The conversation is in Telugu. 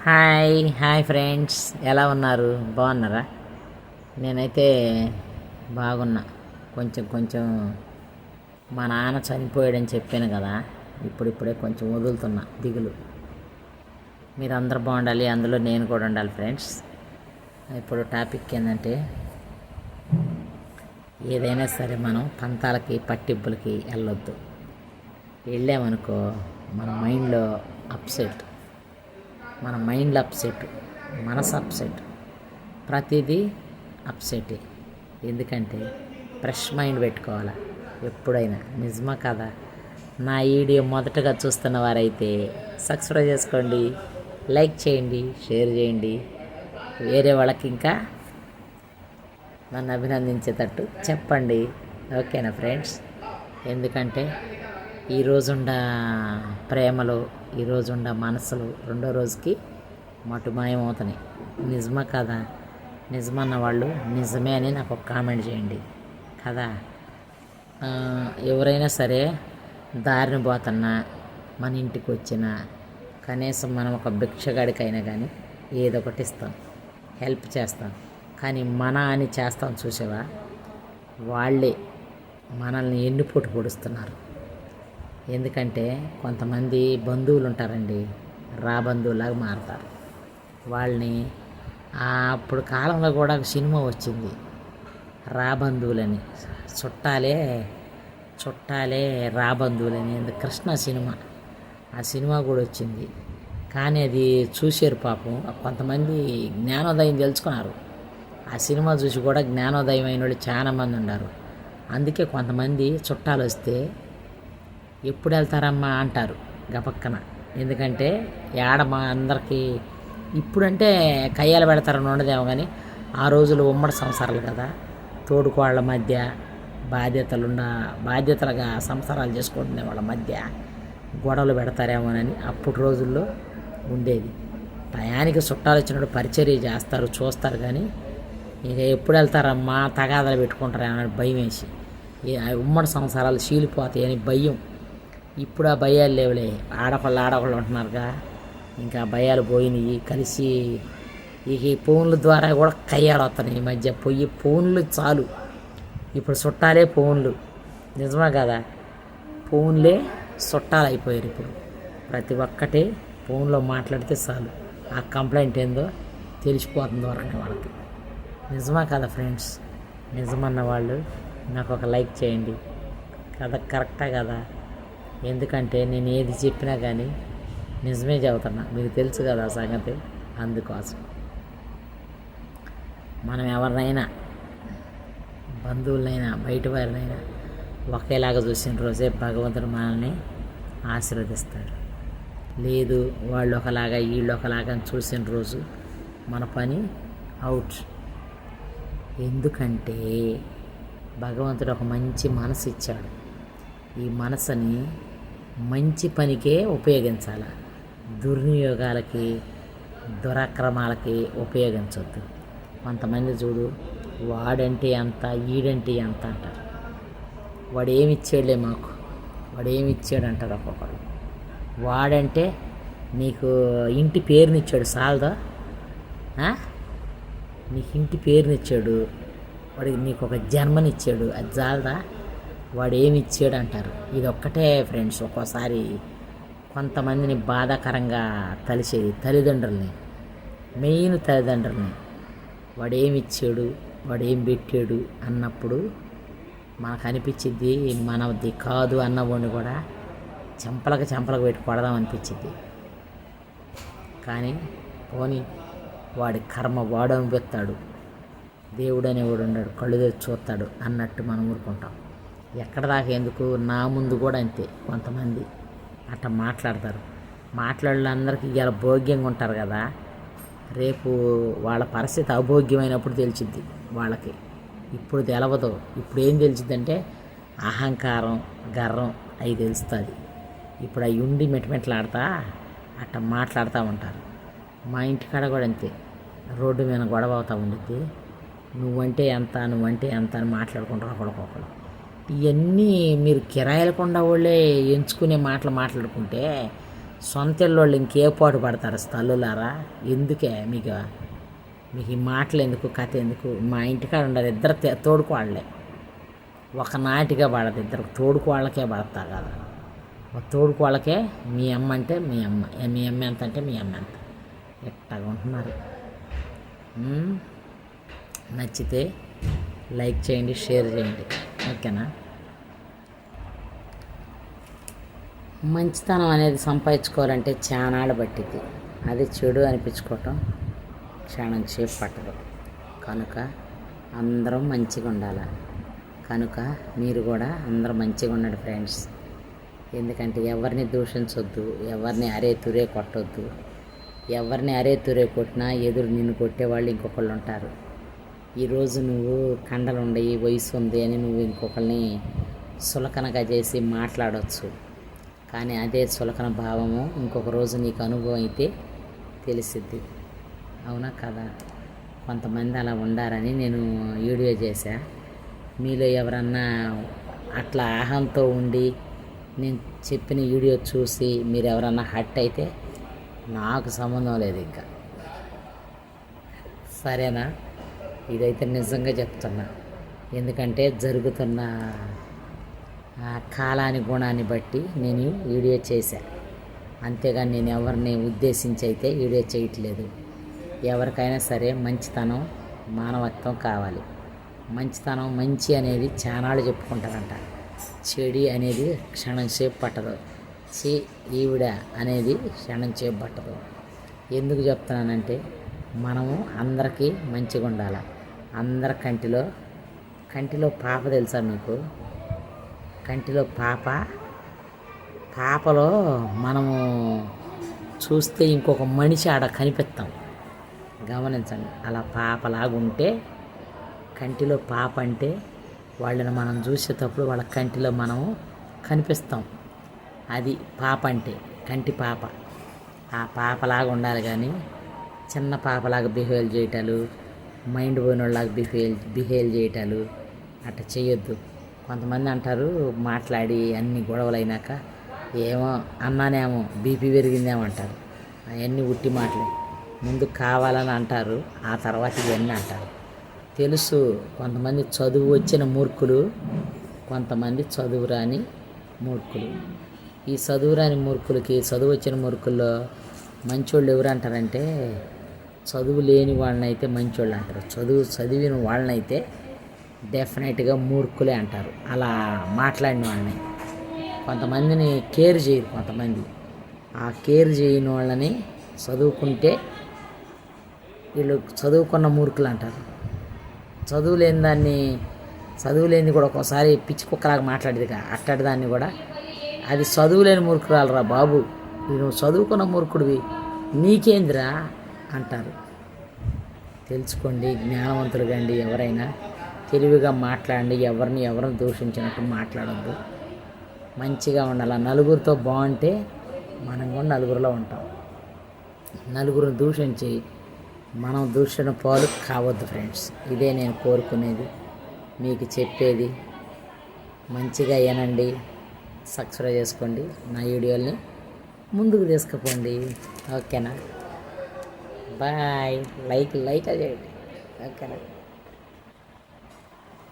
హాయ్ హాయ్ ఫ్రెండ్స్, ఎలా ఉన్నారు? బాగున్నారా? నేనైతే బాగున్నా. కొంచెం కొంచెం మా నాన్న చనిపోయాడని చెప్పాను కదా, ఇప్పుడిప్పుడే కొంచెం వదులుతున్నా దిగులు. మీరు అందరూ బాగుండాలి, అందులో నేను కూడా ఉండాలి ఫ్రెండ్స్. ఇప్పుడు టాపిక్ ఏంటంటే, ఏదైనా సరే మనం పంతాలకి పట్టింపులకి వెళ్ళొద్దు. వెళ్ళామనుకో మన మైండ్లో అప్సెట్, మనసు అప్సెట్, ప్రతిదీ అప్సెట్. ఎందుకంటే ఫ్రెష్ మైండ్ పెట్టుకోవాలి ఎప్పుడైనా. నిజమా కదా? నా వీడియో మొదటగా చూస్తున్న వారైతే సబ్స్క్రైబ్ చేసుకోండి, లైక్ చేయండి, షేర్ చేయండి. వేరే వాళ్ళకి ఇంకా నన్ను అభినందించేటట్టు చెప్పండి. ఓకేనా ఫ్రెండ్స్? ఎందుకంటే ఈరోజుండ ప్రేమలు, ఈరోజుండ మనసులు రెండో రోజుకి మటుమాయమవుతున్నాయి. నిజమా కదా? నిజమన్న వాళ్ళు నిజమే అని నాకు ఒక కామెంట్ చేయండి కదా. ఎవరైనా సరే దారిని పోతున్నా, మన ఇంటికి వచ్చినా, కనీసం మనం ఒక భిక్షగాడికైనా కానీ ఏదో ఒకటి ఇస్తాం, హెల్ప్ చేస్తాం. కానీ మన అని చేస్తాం చూసావా, వాళ్ళే మనల్ని ఎన్నిపోటు పొడుస్తున్నారు. ఎందుకంటే కొంతమంది బంధువులు ఉంటారండి, బంధువులాగా మారుతారు. వాళ్ళని అప్పుడు కాలంలో కూడా ఒక సినిమా వచ్చింది, బంధువులని, చుట్టాలే బంధువులని, కృష్ణ సినిమా. ఆ సినిమా కూడా వచ్చింది. కానీ అది చూశారు పాపం, కొంతమంది జ్ఞానోదయం తెలుసుకున్నారు. ఆ సినిమా చూసి కూడా జ్ఞానోదయం అయిన వాళ్ళు చాలామంది ఉన్నారు. అందుకే కొంతమంది చుట్టాలు వస్తే ఎప్పుడు వెళ్తారమ్మా అంటారు గపక్కన. ఎందుకంటే మా అందరికీ ఇప్పుడంటే కయ్యాలు పెడతారని ఉండదేమో, కానీ ఆ రోజులు ఉమ్మడి సంసారాలు కదా, తోడుకోళ్ళ మధ్య బాధ్యతలుగా సంసారాలు చేసుకుంటునే వాళ్ళ మధ్య గొడవలు పెడతారేమోనని అప్పుడు రోజుల్లో ఉండేది. టయానికి చుట్టాలు వచ్చినప్పుడు పరిచర్య చేస్తారు, చూస్తారు. కానీ ఇక ఎప్పుడు వెళ్తారమ్మా, తగాదాలు పెట్టుకుంటారేమో భయం వేసి, ఉమ్మడి సంసారాలు చీలిపోతాయని భయం. ఇప్పుడు ఆ భయాలు లేవులే, ఆడవాళ్ళు ఉంటున్నారుగా, ఇంకా భయాలు పోయినాయి. కలిసి ఇక ఈ ఫోన్ల ద్వారా కూడా కయ్యాలు వస్తున్నాయి ఈ మధ్య. ఫోన్లు చాలు, ఇప్పుడు చుట్టాలే ఫోన్లు. నిజమా కదా? ఫోన్లే చుట్టాలు అయిపోయారు ఇప్పుడు. ప్రతి ఒక్కటే ఫోన్లో మాట్లాడితే చాలు, ఆ కంప్లైంట్ ఏందో తెలిసిపోతుంది వరకే వాళ్ళకి. నిజమా కదా ఫ్రెండ్స్? నిజమన్న వాళ్ళు నాకు ఒక లైక్ చేయండి కదా. కరెక్టా కదా? ఎందుకంటే నేను ఏది చెప్పినా కానీ నిజమే చెబుతున్నా, మీకు తెలుసు కదా ఆ సంగతి. అందుకోసం మనం ఎవరినైనా, బంధువులైనా బయట వారినైనా ఒకేలాగా చూసిన రోజే భగవంతుడు మనల్ని ఆశీర్వదిస్తాడు. లేదు వాళ్ళు ఒకలాగా వీళ్ళు ఒకలాగా చూసిన రోజు మన పని అవుట్. ఎందుకంటే భగవంతుడు ఒక మంచి మనసు ఇచ్చాడు. ఈ మనసుని మంచి పనికే ఉపయోగించాలి, దుర్వినియోగాలకి దురాక్రమాలకి ఉపయోగించవద్దు. కొంతమంది చూడు, వాడంటే అంత ఈడంటే అంత అంటారు. వాడు ఏమి ఇచ్చాడులే మాకు, వాడు ఏమి ఇచ్చాడు అంటారు ఒక్కొక్కరు. వాడంటే నీకు ఇంటి పేరునిచ్చాడు చాలదా? నీకు ఇంటి పేరునిచ్చాడు, వాడికి నీకు ఒక జన్మనిచ్చాడు, అది చాలదా? వాడు ఏమి ఇచ్చాడు అంటారు. ఇది ఒక్కటే ఫ్రెండ్స్ ఒక్కోసారి కొంతమందిని బాధాకరంగా తలిచేది, తల్లిదండ్రుల్ని, మెయిన్ తల్లిదండ్రుల్ని. వాడు ఏమి ఇచ్చాడు, వాడు ఏం పెట్టాడు అన్నప్పుడు మనకు అనిపించిద్ది మనది కాదు అన్నవాడిని కూడా చెంపలకు పెట్టి కొడదాం అనిపించిద్ది. కానీ పోనీ వాడి కర్మ వాడు అనిపిస్తాడు, దేవుడు అనేవాడు ఉన్నాడు, కళ్ళు తెచ్చి చూస్తాడు అన్నట్టు మనం ఊరుకుంటాం. ఎక్కడ దాకా ఎందుకు, నా ముందు కూడా అంతే. కొంతమంది అట్లా మాట్లాడతారు. మాట్లాడేళ్ళందరికీ ఇలా భోగ్యంగా ఉంటారు కదా, రేపు వాళ్ళ పరిస్థితి అభోగ్యమైనప్పుడు తెలిసిద్ది వాళ్ళకి. ఇప్పుడు తెలవదు. ఇప్పుడు ఏం తెలిసిద్దంటే అహంకారం, గర్వం అవి తెలుస్తుంది. ఇప్పుడు అవి ఉండి మెట్మెట్లాడుతా అట్లా మాట్లాడుతూ ఉంటారు. మా ఇంటికాడ కూడా అంతే, రోడ్డు మీద గొడవ అవుతూ ఉండిద్ది. నువ్వంటే ఎంత అని మాట్లాడుకుంటారు ఒకరికొకరు. ఇవన్నీ మీరు కిరాయిల కొండ వాళ్ళే ఎంచుకునే మాటలు మాట్లాడుకుంటే సొంత ఇల్లోళ్ళు ఇంకే పాటు పడతారు తల్లులారా. ఎందుకే మీకు ఈ మాటలు ఎందుకు, కథ ఎందుకు? మా ఇంటికాడ ఉండదు, ఇద్దరు తోడుకోవాళ్ళే. ఒకనాటిగా పడదు, ఇద్దరు తోడుకోవాళ్ళకే పడతా కదా. ఒక తోడుకోవాళ్ళకే మీ అమ్మ అంటే మీ అమ్మ, మీ అమ్మ ఎంత అంటే మీ అమ్మ ఎంత. ఎట్టగా ఉంటున్నారు. నచ్చితే లైక్ చేయండి, షేర్ చేయండి, ఓకేనా? మంచితనం అనేది సంపాదించుకోవాలంటే చానాళ్ళు పట్టింది. అది చెడు అనిపించుకోవటం క్షణం సేపు పట్టదు. కనుక అందరం మంచిగా ఉండాలి. కనుక మీరు కూడా అందరూ మంచిగా ఉండండి ఫ్రెండ్స్. ఎందుకంటే ఎవరిని దూషించొద్దు, ఎవరిని అరే తురే కొట్టొద్దు. ఎవరిని అరే తురే కొట్టినా ఎదురు నిన్ను కొట్టేవాళ్ళు ఇంకొకళ్ళు ఉంటారు. ఈరోజు నువ్వు కండలు ఉండయి, వయసు ఉంది అని నువ్వు ఇంకొకరిని సులకనగా చేసి మాట్లాడవచ్చు. కానీ అదే చులకన భావము ఇంకొక రోజు నీకు అనుభవం అయితే తెలిసిద్ది. అవునా కదా? కొంతమంది అలా ఉండారని నేను వీడియో చేశా. మీలో ఎవరన్నా అట్లా అహంతో ఉండి నేను చెప్పిన వీడియో చూసి మీరు ఎవరన్నా హట్ అయితే నాకు సంబంధం లేదు ఇంకా, సరేనా? ఇదైతే నిజంగా చెప్తున్నా. ఎందుకంటే జరుగుతున్న కాలాని గుణాన్ని బట్టి నేను వీడియో చేశాను. అంతేగాని నేను ఎవరిని ఉద్దేశించి అయితే వీడియో చేయట్లేదు. ఎవరికైనా సరే మంచితనం, మానవత్వం కావాలి. మంచితనం, మంచి అనేది చానాళ్ళు చెప్పుకుంటారంట. చెడి అనేది క్షణం సేపు పట్టదు. ఈవిడ అనేది క్షణం సేపు పట్టదు. ఎందుకు చెప్తున్నానంటే మనము అందరికీ మంచిగా ఉండాలి. అందరి కంటిలో పాప తెలుసా మీకు? కంటిలో పాపలో మనము చూస్తే ఇంకొక మనిషి ఆడ కనిపిస్తాం. గమనించండి. అలా పాపలాగుంటే కంటిలో పాప అంటే వాళ్ళని మనం చూసేటప్పుడు వాళ్ళ కంటిలో మనము కనిపిస్తాం. అది పాప అంటే, కంటి పాప. ఆ పాపలాగా ఉండాలి. కానీ చిన్న పాపలాగా బిహేవ్ చేయటాలు, మైండ్ పోయినోళ్ళలాగా బిహేవ్ చేయటాలు అట్లా చేయొద్దు. కొంతమంది అంటారు మాట్లాడి అన్ని గొడవలు అయినాక ఏమో అన్నానేమో బీపీ పెరిగిందేమో అంటారు. అవన్నీ ఉట్టి మాటలే. ముందు కావాలని అంటారు, ఆ తర్వాత ఇవన్నీ అంటారు. తెలుసు కొంతమంది చదువు వచ్చిన మూర్ఖులు, కొంతమంది చదువు రాని మూర్ఖులు. ఈ చదువు రాని మూర్ఖులకి, చదువు వచ్చిన మూర్ఖుల్లో మంచోళ్ళు ఎవరు అంటారంటే చదువు లేని వాళ్ళనైతే మంచోళ్ళు అంటారు. చదివిన వాళ్ళనైతే డెఫినెట్గా మూర్ఖులే అంటారు. అలా మాట్లాడిన వాళ్ళని. కొంతమందిని కేర్ చేయరు. కొంతమంది ఆ కేర్ చేయని వాళ్ళని చదువుకుంటే వీళ్ళు చదువుకున్న మూర్ఖులు అంటారు. చదువు లేనిది కూడా ఒక్కోసారి పిచ్చి కుక్కలాగా మాట్లాడేదిగా. అట్టడి దాన్ని కూడా అది చదువులేని మూర్ఖురాలరా బాబు, నువ్వు చదువుకున్న మూర్ఖుడివి, నీకేందిరా అంటారు. తెలుసుకోండి, జ్ఞానవంతులు కండి. ఎవరైనా తెలివిగా మాట్లాడండి. ఎవరిని దూషించినట్టు మాట్లాడద్దు. మంచిగా ఉండాలి. నలుగురితో బాగుంటే మనం కూడా నలుగురిలో ఉంటాం. నలుగురిని దూషించి మనం దూషణ పాలు కావద్దు ఫ్రెండ్స్. ఇదే నేను కోరుకునేది, మీకు చెప్పేది. మంచిగా వినండి, సబ్స్క్రైబ్ చేసుకోండి, నా వీడియోల్ని ముందుకు తీసుకుపోండి, ఓకేనా? బాయ్. లైక్ చేయండి, ఓకేనా?